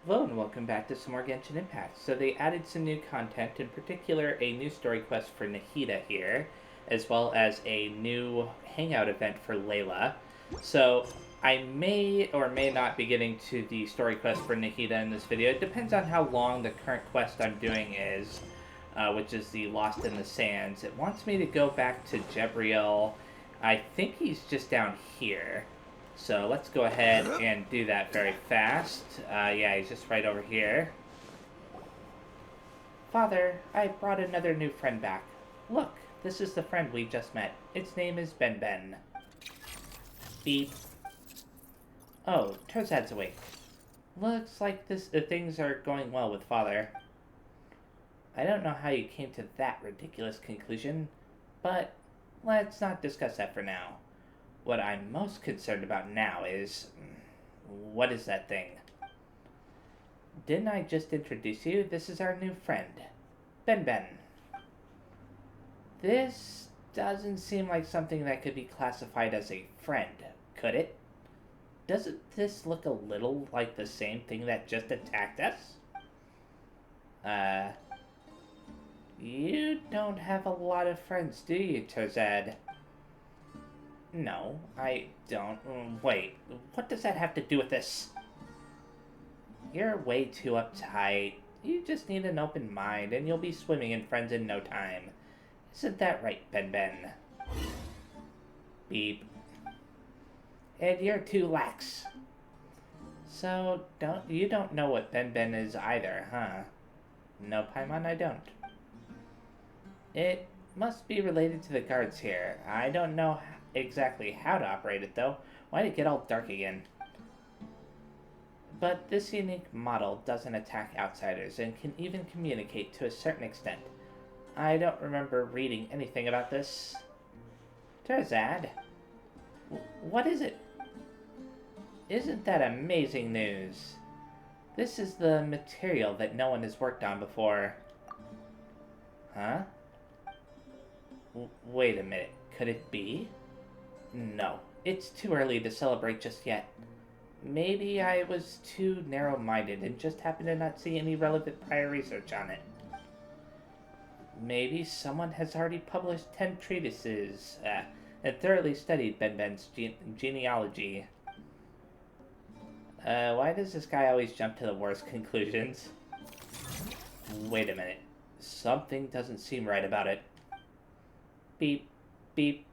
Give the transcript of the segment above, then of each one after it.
Hello and welcome back to some more Genshin Impact. So they added some new content, in particular a new story quest for Nahida here, as well as a new hangout event for Layla. So I may or may not be getting to the story quest for Nahida in this video. It depends on how long the current quest I'm doing is, which is the Lost in the Sands. It wants me to go back to Jebriel. I think he's just down here. So let's go ahead and do that very fast. Yeah, he's just right over here. Father, I brought another new friend back. Look, this is the friend we just met. Its name is Ben Ben. Beep. Oh, Terzad's awake. Looks like things are going well with Father. I don't know how you came to that ridiculous conclusion, but let's not discuss that for now. What I'm most concerned about now is... what is that thing? Didn't I just introduce you? This is our new friend, Ben Ben. This doesn't seem like something that could be classified as a friend, could it? Doesn't this look a little like the same thing that just attacked us? You don't have a lot of friends, do you, Terzad? No, I don't. Wait, what does that have to do with this? You're way too uptight. You just need an open mind, and you'll be swimming in friends in no time. Isn't that right, Ben Ben? Beep. And you're too lax. So, you don't know what Ben Ben is either, huh? No, Paimon, I don't. It must be related to the guards here. I don't know exactly how to operate it, though. Why'd it get all dark again? But this unique model doesn't attack outsiders and can even communicate to a certain extent. I don't remember reading anything about this. Terzad? What is it? Isn't that amazing news? This is the material that no one has worked on before. Huh? Wait a minute. Could it be? No, it's too early to celebrate just yet. Maybe I was too narrow-minded and just happened to not see any relevant prior research on it. Maybe someone has already published 10 treatises and thoroughly studied Ben Ben's genealogy. Why does this guy always jump to the worst conclusions? Wait a minute. Something doesn't seem right about it. Beep, beep.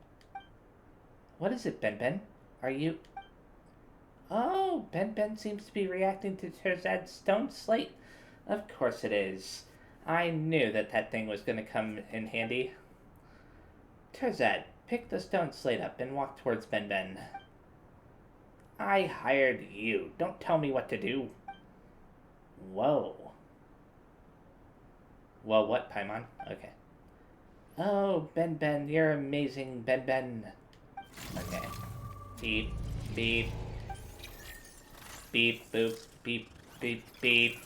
What is it, Ben Ben? Are you... Oh, Ben Ben seems to be reacting to Terzad's stone slate. Of course it is. I knew that thing was going to come in handy. Terzad, pick the stone slate up and walk towards Ben Ben. I hired you. Don't tell me what to do. Whoa. Well, what, Paimon? Okay. Oh, Ben Ben, you're amazing, Ben Ben. Okay. Beep, beep. Beep, boop, beep, beep, beep.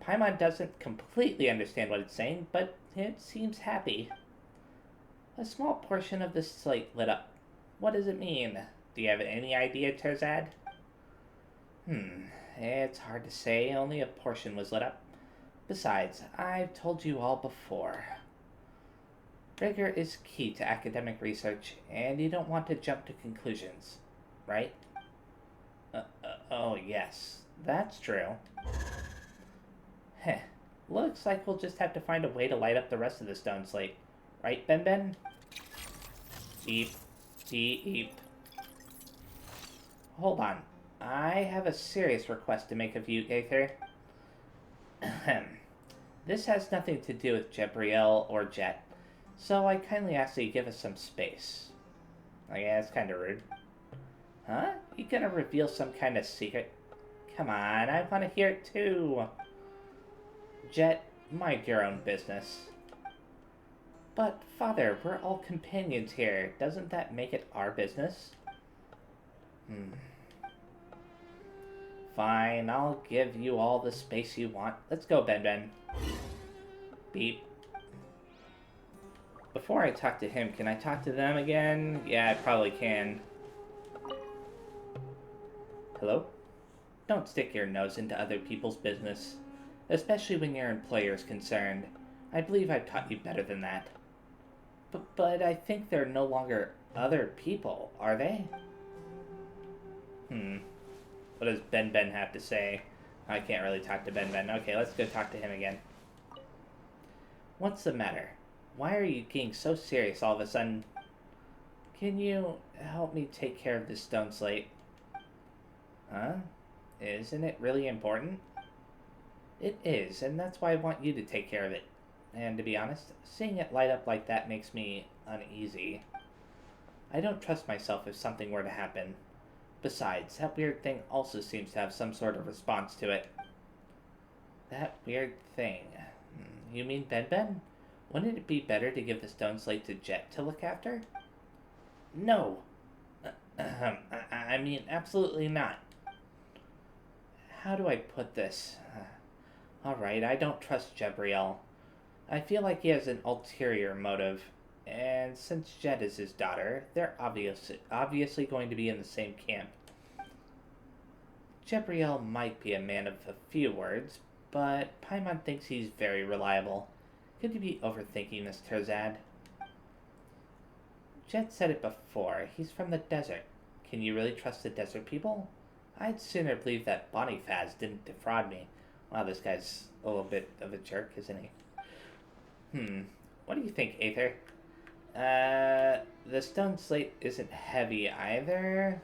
Paimon doesn't completely understand what it's saying, but it seems happy. A small portion of the slate lit up. What does it mean? Do you have any idea, Terzad? It's hard to say. Only a portion was lit up. Besides, I've told you all before. Rigor is key to academic research, and you don't want to jump to conclusions, right? Oh yes, that's true. Heh, looks like we'll just have to find a way to light up the rest of the stone slate. Right, Ben Ben? Beep, beep. Hold on. I have a serious request to make of you, Gaither. This has nothing to do with Jebriel or Jet, so I kindly ask that you give us some space. Oh yeah, it's kind of rude. Huh? You gonna reveal some kind of secret? Come on, I want to hear it too. Jet, mind your own business. But, Father, we're all companions here. Doesn't that make it our business? Fine, I'll give you all the space you want. Let's go, Ben Ben. Beep. Before I talk to him, can I talk to them again? Yeah, I probably can. Hello? don't stick your nose into other people's business, especially when your employer is concerned. I believe I've taught you better than that. But I think they're no longer other people, are they? What does Ben have to say? I can't really talk to Ben. Okay, let's go talk to him again. What's the matter? Why are you getting so serious all of a sudden? Can you help me take care of this stone slate? Huh? Isn't it really important? It is, and that's why I want you to take care of it. And to be honest, seeing it light up like that makes me uneasy. I don't trust myself if something were to happen. Besides, that weird thing also seems to have some sort of response to it. That weird thing. You mean Ben? Wouldn't it be better to give the stone slate to Jet to look after? No. I mean, absolutely not. How do I put this? Alright, I don't trust Jebriel. I feel like he has an ulterior motive, and since Jet is his daughter, they're obviously going to be in the same camp. Jebriel might be a man of a few words, but Paimon thinks he's very reliable. Could you be overthinking this, Terzad? Jet said it before. He's from the desert. Can you really trust the desert people? I'd sooner believe that Bonifaz didn't defraud me. Wow, this guy's a little bit of a jerk, isn't he? What do you think, Aether? The stone slate isn't heavy either.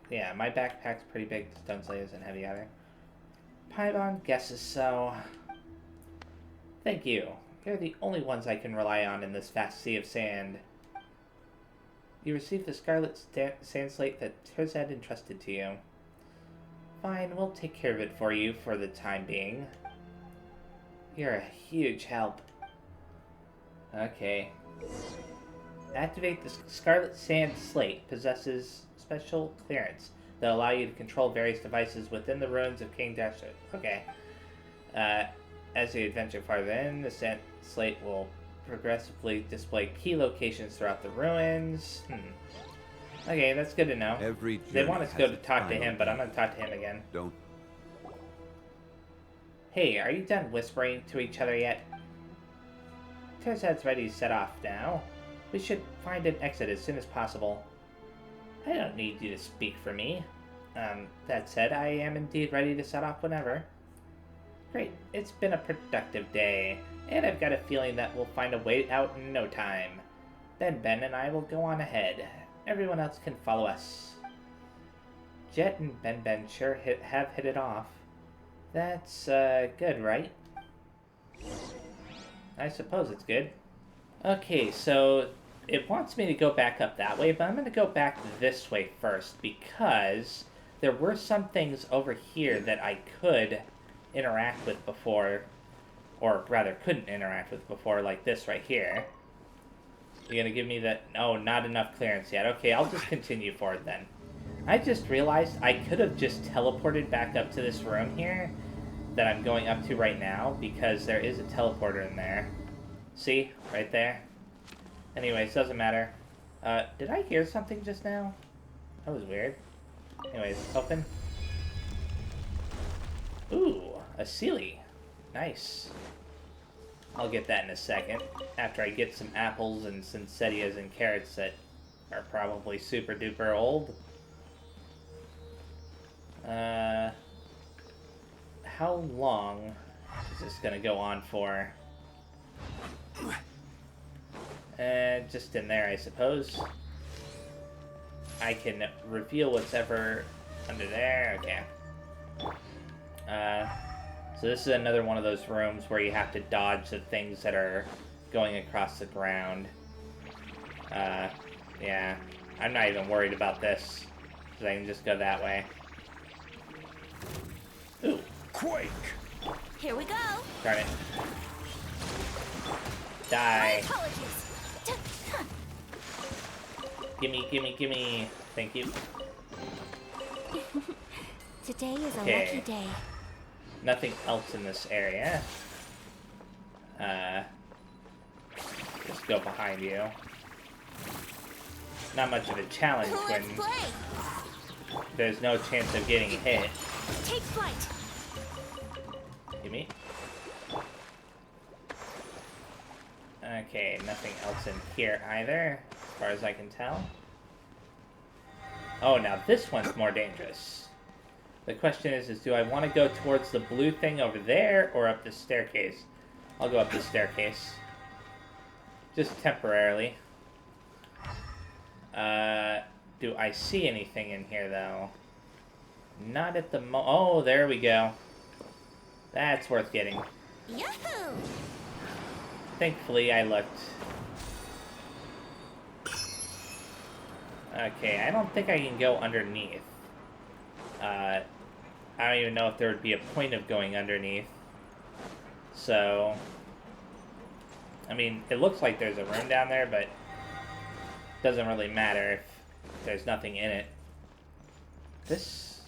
Yeah, my backpack's pretty big. The stone slate isn't heavy either. Paimon guesses so. Thank you. You're the only ones I can rely on in this vast sea of sand. You received the scarlet sand slate that Terzad entrusted to you. Fine, we'll take care of it for you for the time being. You're a huge help. Okay. Activate the Scarlet Sand Slate. Possesses special clearance that allow you to control various devices within the ruins of King Dasher. Okay. As you adventure farther in, the Sand Slate will progressively display key locations throughout the ruins. Okay, that's good to know. They want us to go to talk to him, but I'm going to talk to him again. Don't. Hey, are you done whispering to each other yet? Terzad's ready to set off now. We should find an exit as soon as possible. I don't need you to speak for me. That said, I am indeed ready to set off whenever. Great, it's been a productive day, and I've got a feeling that we'll find a way out in no time. Then Ben and I will go on ahead. Everyone else can follow us. Jet and Ben sure have hit it off. That's, good, right? I suppose it's good. Okay, so it wants me to go back up that way, but I'm going to go back this way first because there were some things over here that I could interact with before, or rather couldn't interact with before, like this right here. You're going to give me that? Oh, not enough clearance yet. Okay, I'll just continue forward then. I just realized I could have just teleported back up to this room here that I'm going up to right now because there is a teleporter in there. See? Right there. Anyways, doesn't matter. Did I hear something just now? That was weird. Anyways, open. Ooh, a Sealy. Nice. I'll get that in a second. After I get some apples and Cincedias and carrots that are probably super duper old. How long is this gonna go on for? Just in there, I suppose. I can reveal what's ever under there. Okay. So this is another one of those rooms where you have to dodge the things that are going across the ground. Yeah. I'm not even worried about this, because I can just go that way. Ooh. Quake! Here we go. Darn it. Die. My apologies. Gimme. Thank you. Today is a Okay. lucky day. Nothing else in this area. Just go behind you. Not much of a challenge Let's when play. there's no chance of getting hit. Take flight. Gimme. Okay, nothing else in here either, as far as I can tell. Oh, now this one's more dangerous. The question is do I want to go towards the blue thing over there or up the staircase? I'll go up the staircase. Just temporarily. Do I see anything in here, though? Not at the oh, there we go. That's worth getting. Yahoo! Thankfully, I looked. Okay, I don't think I can go underneath. I don't even know if there would be a point of going underneath. So, I mean, it looks like there's a room down there, but it doesn't really matter if there's nothing in it. This,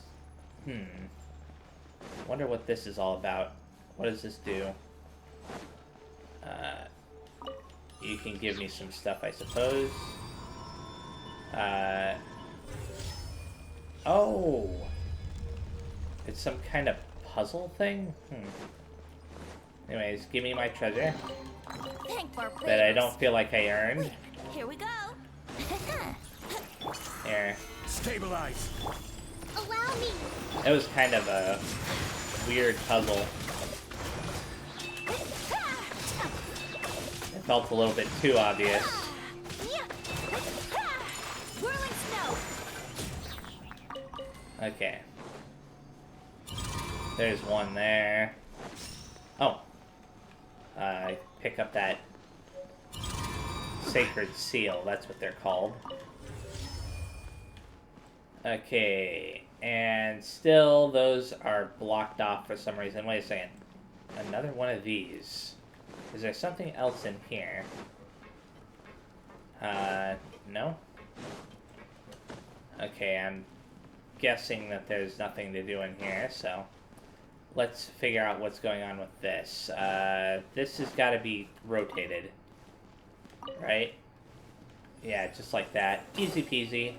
wonder what this is all about. What does this do? You can give me some stuff, I suppose. Oh! It's some kind of puzzle thing? Anyways, give me my treasure. That I don't feel like I earned. Here we go. Here. Stabilize. Allow me. It was kind of a weird puzzle. It felt a little bit too obvious. Whirling snow. Okay. There's one there. Oh. Pick up that sacred seal. That's what they're called. Okay. And still, those are blocked off for some reason. Wait a second. Another one of these. Is there something else in here? No? Okay, I'm guessing that there's nothing to do in here, so let's figure out what's going on with this. This has got to be rotated, right? Yeah, just like that. Easy peasy.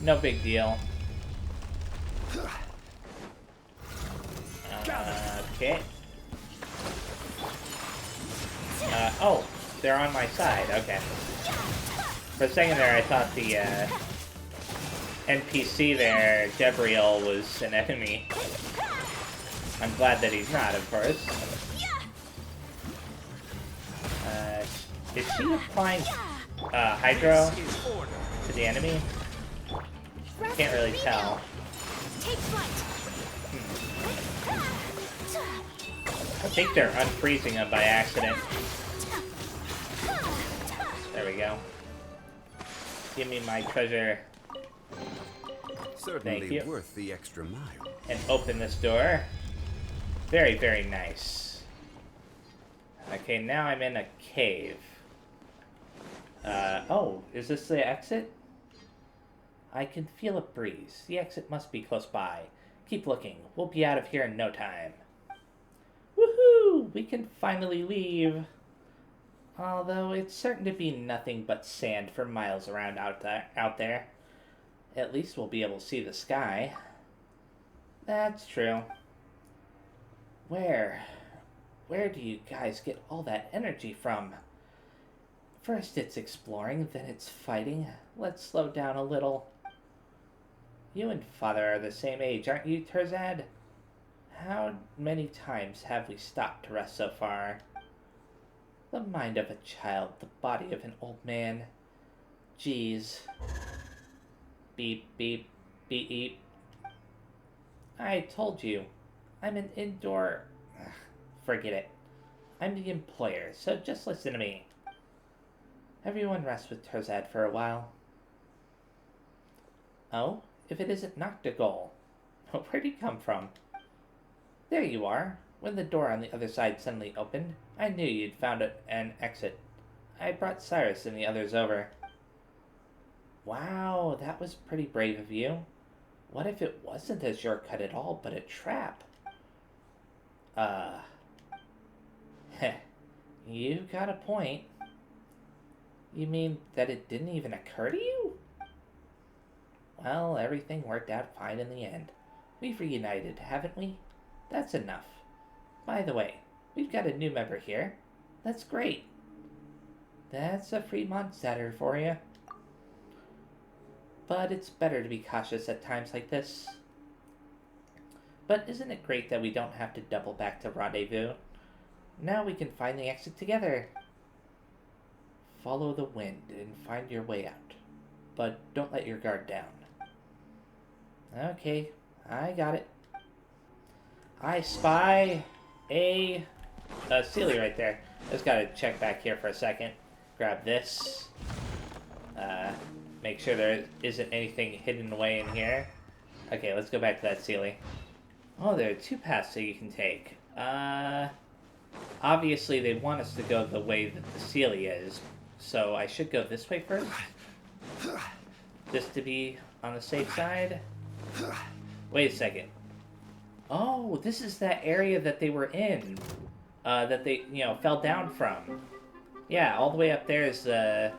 No big deal. Okay. Oh, they're on my side. Okay. For a second there, I thought the NPC there, Gabriel, was an enemy. I'm glad that he's not, of course. Is she applying hydro to the enemy? Can't really tell. Take flight. I think they're unfreezing him by accident. There we go. Give me my treasure. Certainly Thank you. worth the extra mile. And open this door. Very, very nice. Okay, now I'm in a cave. Oh, is this the exit? I can feel a breeze. The exit must be close by. Keep looking. We'll be out of here in no time. Woohoo! We can finally leave. Although it's certain to be nothing but sand for miles around out there. At least we'll be able to see the sky. That's true. Where do you guys get all that energy from? First it's exploring, then it's fighting. Let's slow down a little. You and Father are the same age, aren't you, Terzad? How many times have we stopped to rest so far? The mind of a child, the body of an old man. Jeez. Beep, beep, beep, beep. I told you. I'm an indoor... Ugh, forget it. I'm the employer, so just listen to me. Everyone rest with Terzad for a while. Oh? If it isn't Noctigol. Where'd he come from? There you are. When the door on the other side suddenly opened, I knew you'd found an exit. I brought Cyrus and the others over. Wow, that was pretty brave of you. What if it wasn't a shortcut at all, but a trap? You got a point. You mean that it didn't even occur to you? Well, everything worked out fine in the end. We've reunited, haven't we? That's enough. By the way, we've got a new member here. That's great. That's a free Mondstatter for you. But it's better to be cautious at times like this. But isn't it great that we don't have to double back to Rendezvous? Now we can find the exit together. Follow the wind and find your way out. But don't let your guard down. Okay, I got it. I spy a Sealy right there. Just gotta check back here for a second. Grab this. Make sure there isn't anything hidden away in here. Okay, let's go back to that Sealy. Oh, there are two paths that you can take. Obviously they want us to go the way that the Sealy is, so I should go this way first? Just to be on the safe side? Wait a second. Oh, this is that area that they were in. That they, fell down from. Yeah, all the way up there is the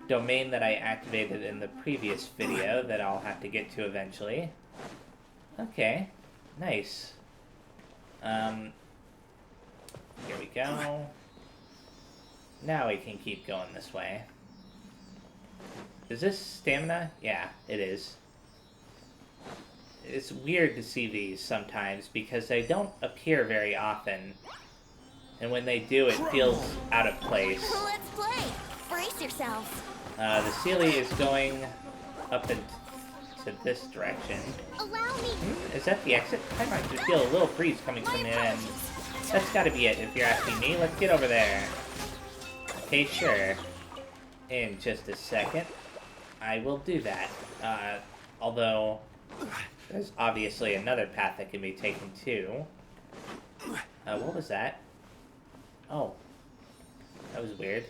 domain that I activated in the previous video that I'll have to get to eventually. Okay, nice. Here we go. Now we can keep going this way. Is this stamina? Yeah, it is. It's weird to see these sometimes because they don't appear very often. And when they do, it feels out of place. Let's play. Brace yourselves. The Sealy is going up into this direction. Allow me. Is that the exit? I might just feel a little breeze coming from the end. That's gotta be it if you're asking me. Let's get over there. Okay, sure. In just a second, I will do that. Although, there's obviously another path that can be taken too. What was that? Oh. That was weird.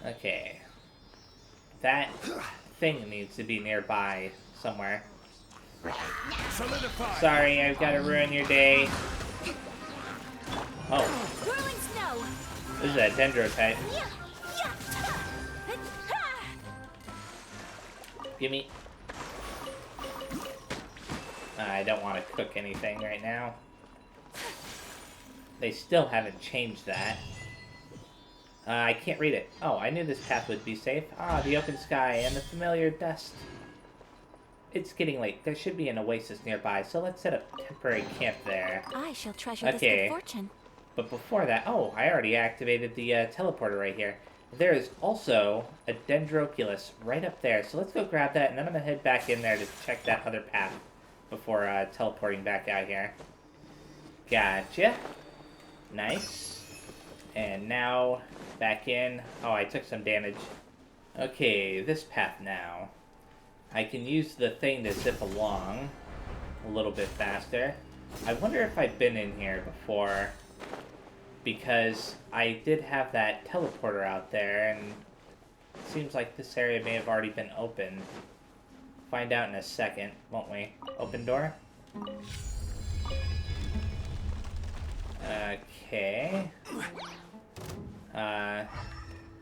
Okay. That thing needs to be nearby somewhere. Solidify. Sorry, I've got to ruin your day. Oh, Whirling snow. this is a dendro type. Gimme. I don't want to cook anything right now. They still haven't changed that. I can't read it. Oh, I knew this path would be safe. Ah, the open sky and the familiar dust. It's getting late. There should be an oasis nearby, so let's set up temporary camp there. I shall treasure this Okay. good fortune. But before that, oh, I already activated the teleporter right here. There is also a Dendroculus right up there, so let's go grab that, and then I'm going to head back in there to check that other path before teleporting back out here. Gotcha. Nice. And now, back in. Oh, I took some damage. Okay, this path now. I can use the thing to zip along a little bit faster. I wonder if I've been in here before, because I did have that teleporter out there, and it seems like this area may have already been open. Find out in a second, won't we? Open door? Okay.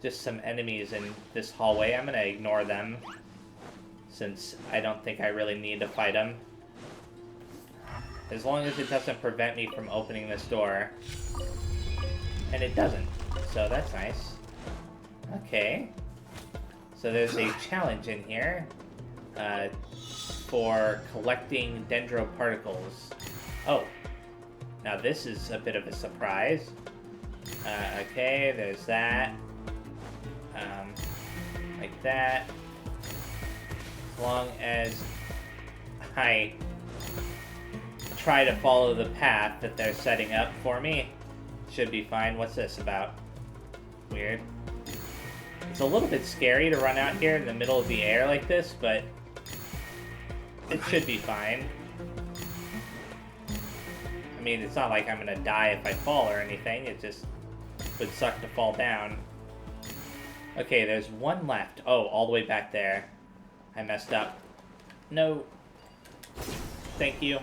Just some enemies in this hallway. I'm gonna ignore them, since I don't think I really need to fight them. As long as it doesn't prevent me from opening this door. And it doesn't, so that's nice. Okay. So there's a challenge in here for collecting dendro particles. Oh. Now this is a bit of a surprise. Okay, there's that. Like that. As long as I try to follow the path that they're setting up for me, should be fine. What's this about? Weird. It's a little bit scary to run out here in the middle of the air like this, but it should be fine. I mean, it's not like I'm gonna die if I fall or anything. It just would suck to fall down. Okay, there's one left. Oh, all the way back there. I messed up. No. Thank you.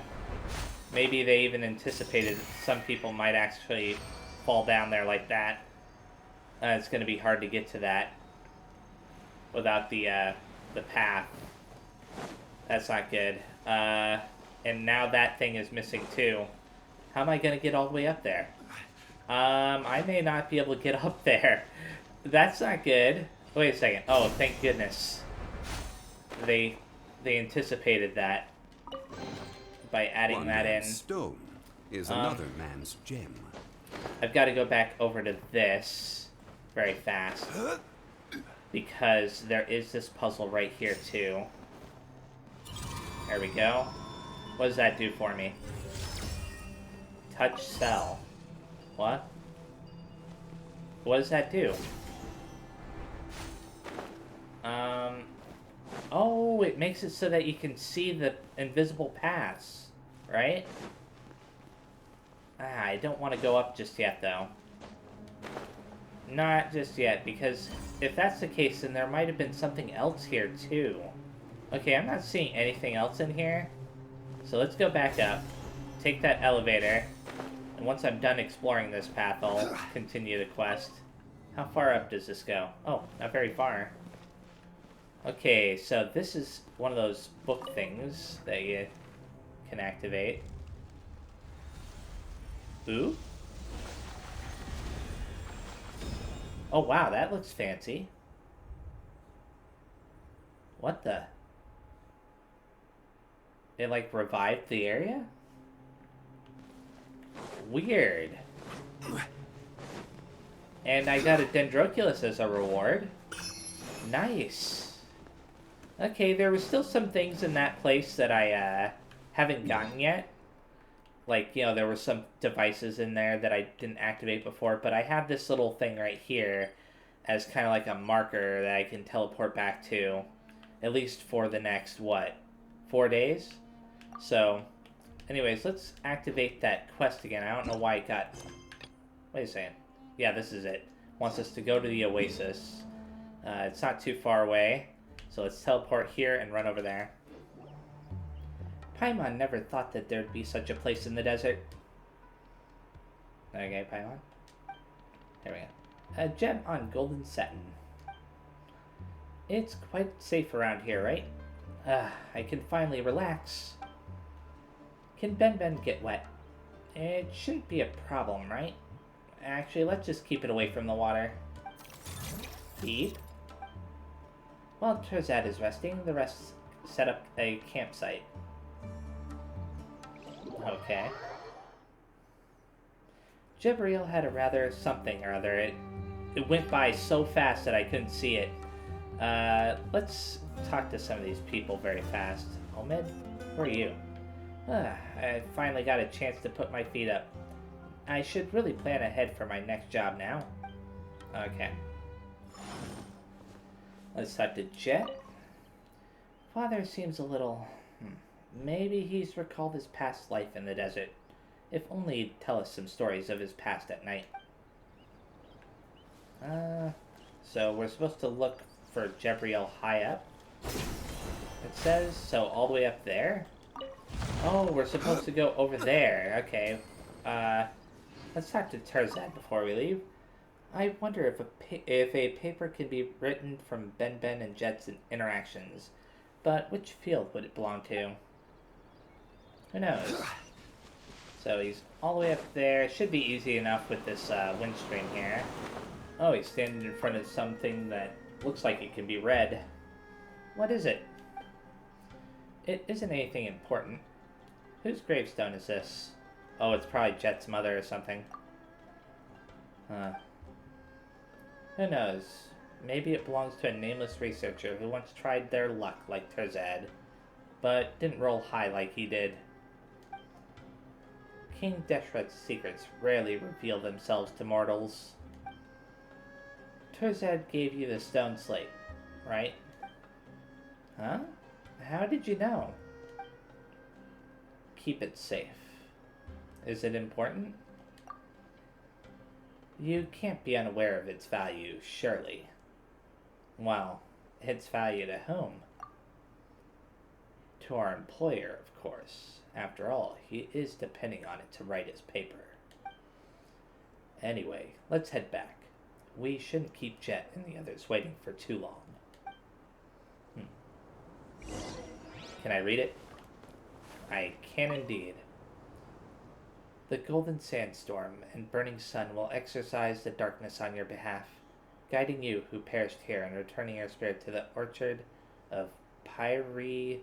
Maybe they even anticipated some people might actually fall down there like that. It's going to be hard to get to that without the the path. That's not good. And now that thing is missing too. How am I gonna get all the way up there? I may not be able to get up there. That's not good. Wait a second. Oh, thank goodness. They anticipated that by adding One that in. man's stone is another man's gem. I've got to go back over to this very fast because there is this puzzle right here too. There we go. What does that do for me? Touch cell. What? What does that do? Oh, it makes it so that you can see the invisible paths, right? I don't want to go up just yet, though. Not just yet, because if that's the case, then there might have been something else here, too. Okay, I'm not seeing anything else in here. So let's go back up, take that elevator, and once I'm done exploring this path, I'll continue the quest. How far up does this go? Oh, not very far. Okay, so this is one of those book things that you can activate. Ooh. Oh, wow, that looks fancy. What the? It, like, revived the area? Weird. And I got a Dendroculus as a reward. Nice. Okay, there was still some things in that place that I haven't gotten yet. Like, you know, there were some devices in there that I didn't activate before, but I have this little thing right here as kind of like a marker that I can teleport back to, at least for the next, what, 4 days? So, anyways, let's activate that quest again. I don't know why it got... Wait a second. Yeah, this is it. Wants us to go to the Oasis. It's not too far away. So let's teleport here and run over there. Paimon never thought that there'd be such a place in the desert. Okay, Paimon. There we go. A gem on golden satin. It's quite safe around here, right? I can finally relax. Can Ben get wet? It shouldn't be a problem, right? Actually, let's just keep it away from the water. Beep. While Terzad is resting, the rest set up a campsite. Okay. Jibril had a rather something or other. It went by so fast that I couldn't see it. Let's talk to some of these people very fast. Omid, where are you? I finally got a chance to put my feet up. I should really plan ahead for my next job now. Okay. Let's talk to Jet. Father seems a little... Maybe he's recalled his past life in the desert. If only he'd tell us some stories of his past at night. So we're supposed to look for Jebriel high up. It says, so all the way up there? Oh, we're supposed to go over there. Okay. Let's talk to Terzad before we leave. I wonder if a paper can be written from Ben and Jet's interactions. But which field would it belong to? Who knows? So he's all the way up there. Should be easy enough with this wind stream here. Oh, he's standing in front of something that looks like it can be read. What is it? It isn't anything important. Whose gravestone is this? Oh, it's probably Jet's mother or something. Who knows? Maybe it belongs to a nameless researcher who once tried their luck like Terzad, but didn't roll high like he did. King Deshret's secrets rarely reveal themselves to mortals. Terzad gave you the stone slate, right? Huh? How did you know? Keep it safe. Is it important? You can't be unaware of its value, surely. Well, its value to whom? To our employer, of course. After all, he is depending on it to write his paper. Anyway, let's head back. We shouldn't keep Jet and the others waiting for too long. Can I read it? I can indeed. The golden sandstorm and burning sun will exorcise the darkness on your behalf, guiding you who perished here and returning your spirit to the orchard of Pyrideza.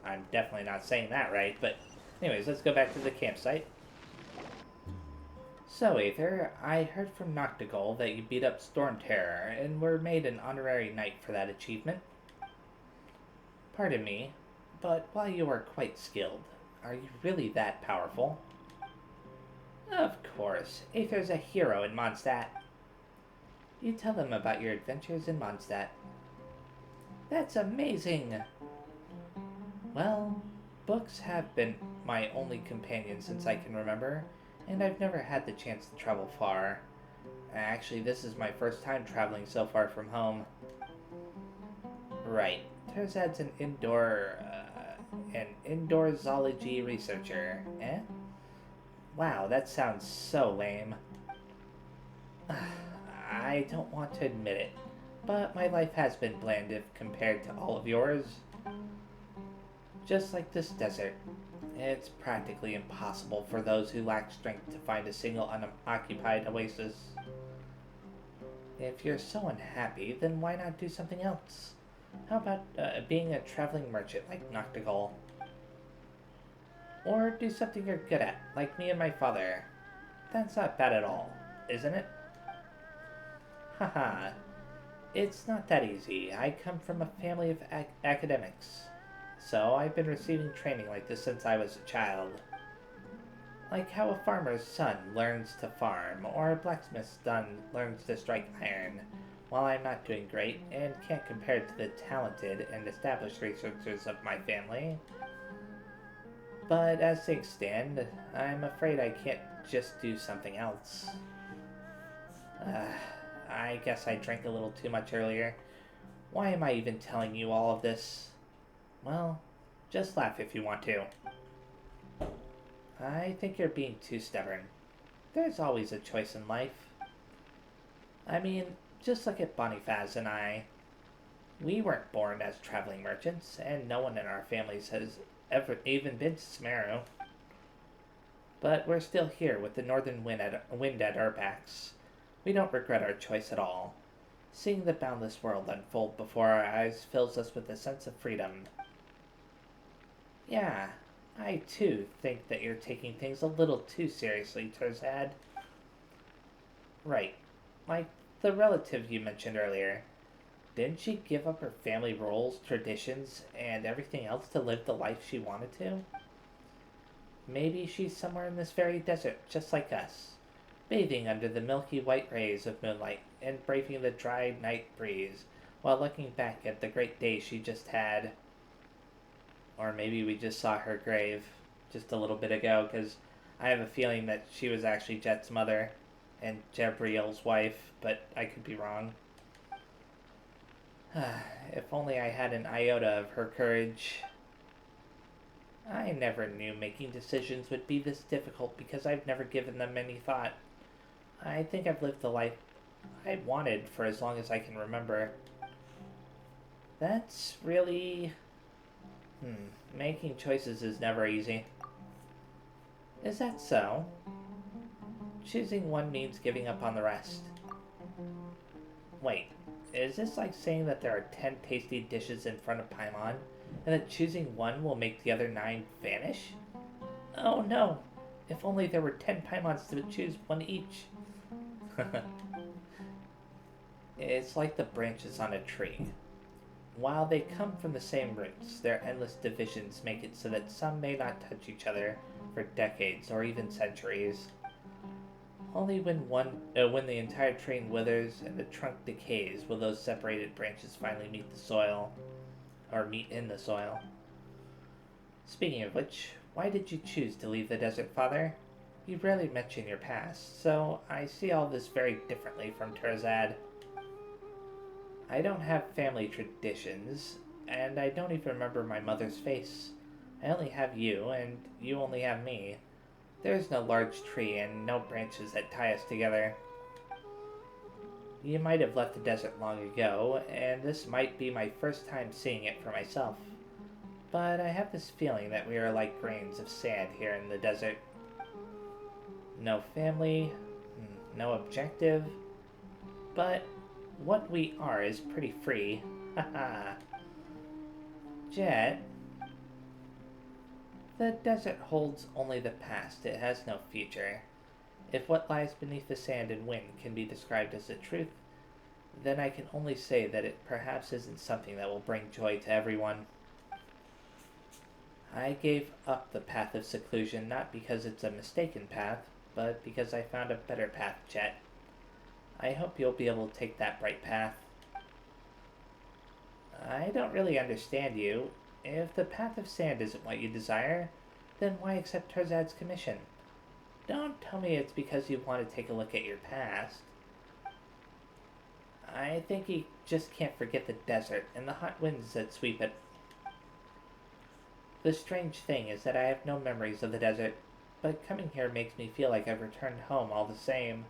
I'm definitely not saying that right, but anyways, let's go back to the campsite. So, Aether, I heard from Noctigal that you beat up Storm Terror and were made an honorary knight for that achievement. Pardon me, but while you are quite skilled, are you really that powerful? Of course, Aether's a hero in Mondstadt. You tell them about your adventures in Mondstadt. That's amazing! Well, books have been my only companion since I can remember, and I've never had the chance to travel far. Actually, this is my first time traveling so far from home. Right. Terzad's an indoor zoology researcher, eh? Wow, that sounds so lame. I don't want to admit it, but my life has been bland if compared to all of yours. Just like this desert, it's practically impossible for those who lack strength to find a single unoccupied oasis. If you're so unhappy, then why not do something else? How about being a traveling merchant like Noctigal? Or do something you're good at, like me and my father. That's not bad at all, isn't it? Haha, it's not that easy. I come from a family of academics, so I've been receiving training like this since I was a child. Like how a farmer's son learns to farm, or a blacksmith's son learns to strike iron. While I'm not doing great, and can't compare to the talented and established researchers of my family. But as things stand, I'm afraid I can't just do something else. I guess I drank a little too much earlier. Why am I even telling you all of this? Well, just laugh if you want to. I think you're being too stubborn. There's always a choice in life. I mean, just look at Boniface and I. We weren't born as traveling merchants, and no one in our families has ever even been to Sumeru. But we're still here with the northern wind at our backs. We don't regret our choice at all. Seeing the boundless world unfold before our eyes fills us with a sense of freedom. Yeah, I too think that you're taking things a little too seriously, Terzad. Right, like the relative you mentioned earlier. Didn't she give up her family roles, traditions, and everything else to live the life she wanted to? Maybe she's somewhere in this very desert, just like us, bathing under the milky white rays of moonlight and braving the dry night breeze while looking back at the great day she just had. Or maybe we just saw her grave just a little bit ago, because I have a feeling that she was actually Jet's mother and Jabriel's wife, but I could be wrong. If only I had an iota of her courage. I never knew making decisions would be this difficult because I've never given them any thought. I think I've lived the life I wanted for as long as I can remember. That's really... making choices is never easy. Is that so? Choosing one means giving up on the rest. Wait, is this like saying that there are 10 tasty dishes in front of Paimon, and that choosing one will make the other 9 vanish? Oh no! If only there were 10 Paimons to choose one each. It's like the branches on a tree. While they come from the same roots, their endless divisions make it so that some may not touch each other for decades or even centuries. Only when the entire tree withers and the trunk decays will those separated branches finally meet the soil, or meet in the soil. Speaking of which, why did you choose to leave the desert, Father? You rarely mention your past, so I see all this very differently from Terzad. I don't have family traditions, and I don't even remember my mother's face. I only have you, and you only have me. There is no large tree and no branches that tie us together. You might have left the desert long ago, and this might be my first time seeing it for myself. But I have this feeling that we are like grains of sand here in the desert. No family, no objective, but what we are is pretty free. Haha. Jet, the desert holds only the past, it has no future. If what lies beneath the sand and wind can be described as the truth, then I can only say that it perhaps isn't something that will bring joy to everyone. I gave up the path of seclusion not because it's a mistaken path, but because I found a better path, Jet. I hope you'll be able to take that bright path. I don't really understand you. If the path of sand isn't what you desire, then why accept Terzad's commission? Don't tell me it's because you want to take a look at your past. I think you just can't forget the desert and the hot winds that sweep it. The strange thing is that I have no memories of the desert, but coming here makes me feel like I've returned home all the same.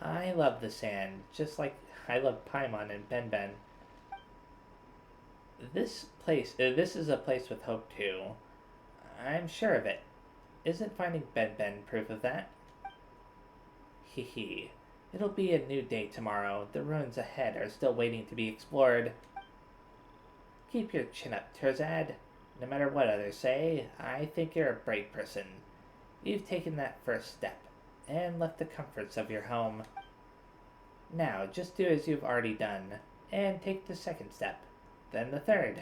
I love the sand, just like I love Paimon and Benben. This is a place with hope too. I'm sure of it. Isn't finding Benben proof of that? Hee. It'll be a new day tomorrow. The ruins ahead are still waiting to be explored. Keep your chin up, Terzad. No matter what others say, I think you're a brave person. You've taken that first step, and left the comforts of your home. Now, just do as you've already done, and take the second step, then the third.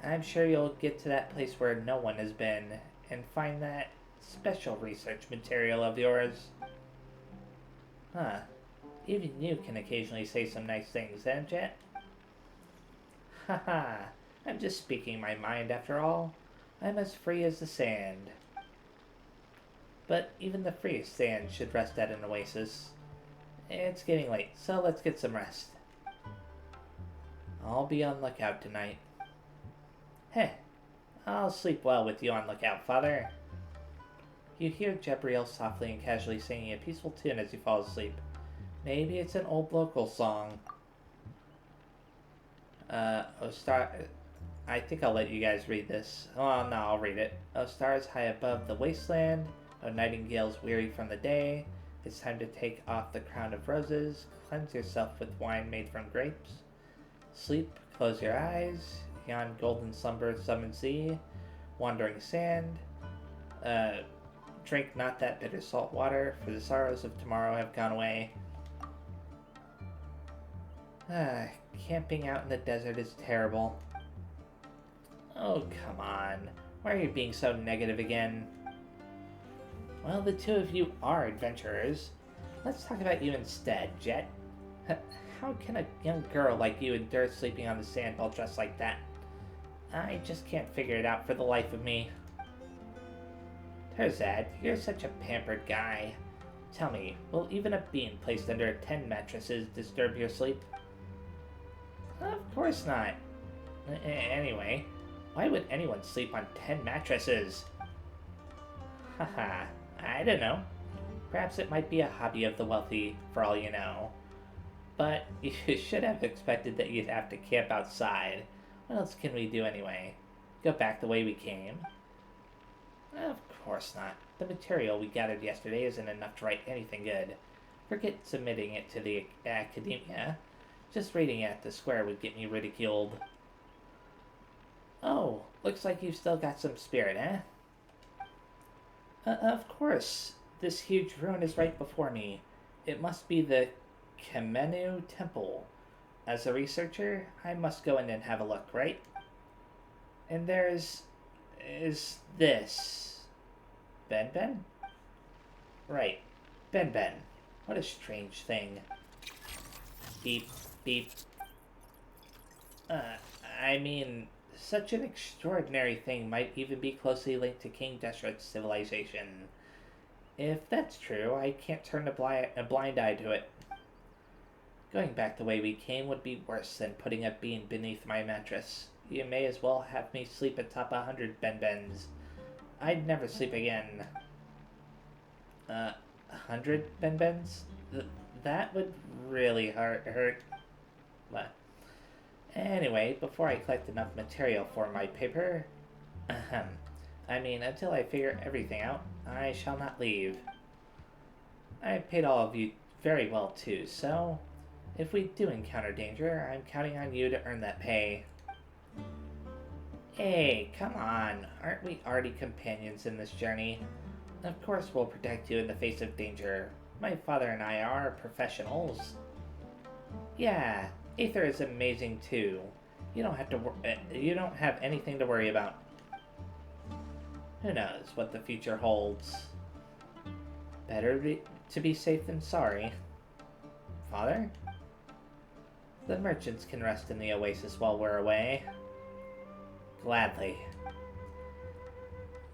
I'm sure you'll get to that place where no one has been, and find that special research material of yours. Huh. Even you can occasionally say some nice things, eh, Jet? Haha. I'm just speaking my mind after all. I'm as free as the sand. But even the freest sand should rest at an oasis. It's getting late, so let's get some rest. I'll be on lookout tonight. Heh, I'll sleep well with you on lookout, Father. You hear Jabriel softly and casually singing a peaceful tune as he falls asleep. Maybe it's an old local song. I think I'll let you guys read this. Oh, no, I'll read it. O stars high above the wasteland, O nightingales weary from the day, it's time to take off the crown of roses, cleanse yourself with wine made from grapes. Sleep, close your eyes, yon golden slumber summons thee, wandering sand. Drink not that bitter salt water, for the sorrows of tomorrow have gone away. Camping out in the desert is terrible. Oh, come on. Why are you being so negative again? Well, the two of you are adventurers. Let's talk about you instead, Jet. How can a young girl like you endure sleeping on the sand while dressed like that? I just can't figure it out for the life of me. Terzad, you're such a pampered guy. Tell me, will even a bean placed under 10 mattresses disturb your sleep? Of course not. Anyway, why would anyone sleep on 10 mattresses? Haha, I don't know. Perhaps it might be a hobby of the wealthy, for all you know. But you should have expected that you'd have to camp outside. What else can we do anyway? Go back the way we came? Of course not. The material we gathered yesterday isn't enough to write anything good. Forget submitting it to the academia. Just reading it at the square would get me ridiculed. Oh, looks like you've still got some spirit, eh? Of course. This huge ruin is right before me. It must be the Kemenu Temple. As a researcher, I must go in and have a look, right? And is this... Benben? Right, Benben. What a strange thing. Beep, beep. I mean, such an extraordinary thing might even be closely linked to King Deshret's civilization. If that's true, I can't turn a blind eye to it. Going back the way we came would be worse than putting a bean beneath my mattress. You may as well have me sleep atop 100 Benbens. I'd never sleep again. 100 Benbens? that would really hurt. But anyway, before I collect enough material for my paper, I mean, until I figure everything out, I shall not leave. I paid all of you very well too, so if we do encounter danger, I'm counting on you to earn that pay. Hey, come on, aren't we already companions in this journey? Of course we'll protect you in the face of danger. My father and I are professionals. Yeah, Aether is amazing too. You don't have anything to worry about. Who knows what the future holds? Better to be safe than sorry. Father? The merchants can rest in the oasis while we're away. Gladly.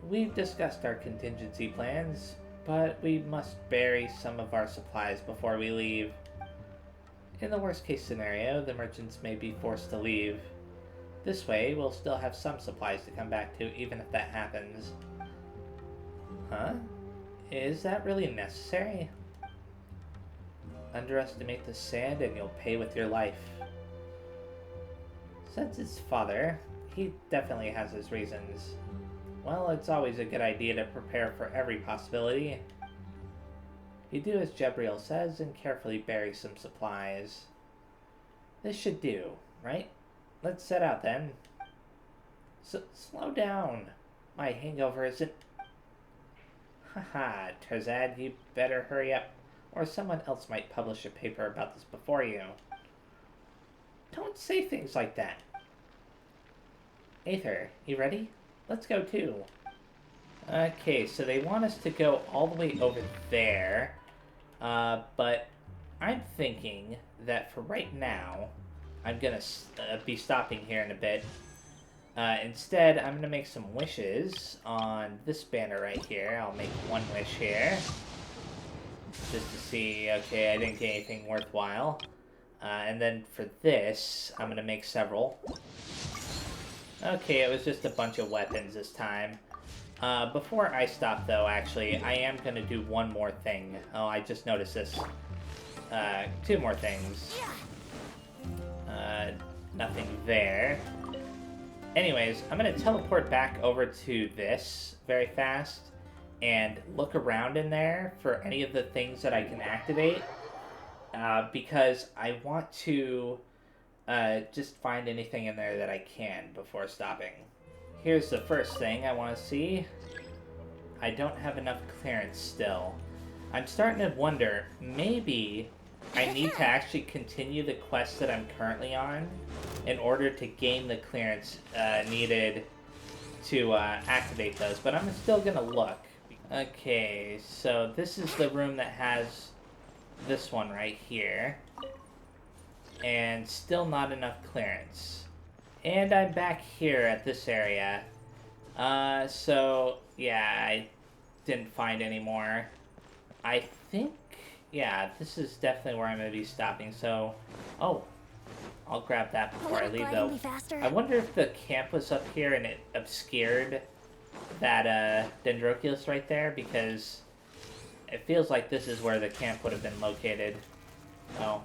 We've discussed our contingency plans, but we must bury some of our supplies before we leave. In the worst case scenario, the merchants may be forced to leave. This way, we'll still have some supplies to come back to, even if that happens. Huh? Is that really necessary? Underestimate the sand and you'll pay with your life. Since it's father, he definitely has his reasons. Well, it's always a good idea to prepare for every possibility. You do as Jabriel says and carefully bury some supplies. This should do, right? Let's set out then. Slow down. My hangover isn't... Haha, Tarzad, you better hurry up, or someone else might publish a paper about this before you. Don't say things like that. Aether, you ready? Let's go too. Okay, so they want us to go all the way over there, but I'm thinking that for right now, I'm gonna be stopping here in a bit. Instead, I'm gonna make some wishes on this banner right here. I'll make one wish here, just to see, okay, I didn't get anything worthwhile. And then for this, I'm gonna make several. Okay, it was just a bunch of weapons this time. Before I stop, though, actually, I am gonna do one more thing. Oh, I just noticed this. Two more things. Nothing there. Anyways, I'm gonna teleport back over to this very fast and look around in there for any of the things that I can activate. Because I want to just find anything in there that I can before stopping. Here's the first thing I want to see. I don't have enough clearance still. I'm starting to wonder, maybe I need to actually continue the quest that I'm currently on in order to gain the clearance needed to activate those, but I'm still gonna look. Okay, so this is the room that has this one right here, and still not enough clearance. And I'm back here at this area, so yeah, I didn't find any more. I think, yeah, this is definitely where I'm going to be stopping, so, oh, I'll grab that before I leave, though. I wonder if the camp was up here and it obscured that Dendroculus right there, because it feels like this is where the camp would have been located. Oh.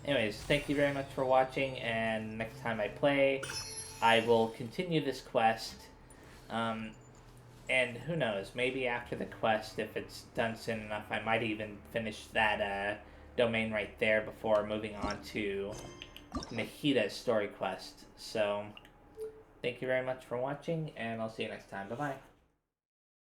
Anyways, thank you very much for watching, and next time I play, I will continue this quest. And who knows, maybe after the quest, if it's done soon enough, I might even finish that domain right there before moving on to Nahita's story quest. So, thank you very much for watching, and I'll see you next time. Bye-bye.